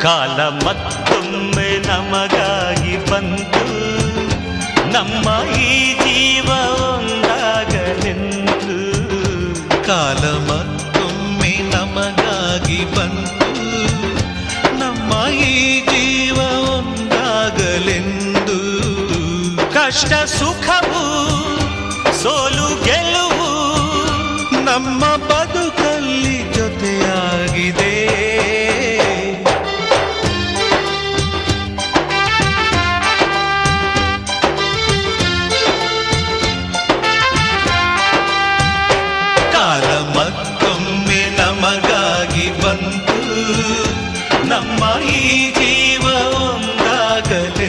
ಕಾಲ ಮತ್ತೊಮ್ಮೆ ನಮಗಾಗಿ ಬಂತು, ನಮ್ಮ ಈ ಜೀವ ಒಂದಾಗಲೆಂದು. ಕಾಲ ಮತ್ತೊಮ್ಮೆ ನಮಗಾಗಿ ಬಂತು, ನಮ್ಮ ಈ ಜೀವ ಒಂದಾಗಲೆಂದು. ಕಷ್ಟ ಸುಖವು ಸೋಲು ಗೆಲುವು ನಮ್ಮ ಬದುಕಲ್ಲಿ ಜೊತೆಯಾಗಿದೆ. ಕಾಲ ಮತ್ತೊಮ್ಮೆ ನಮಗಾಗಿ ಬಂತು, ನಮ್ಮ ಈ ಜೀವ ಒಂದಾಗಲಿ.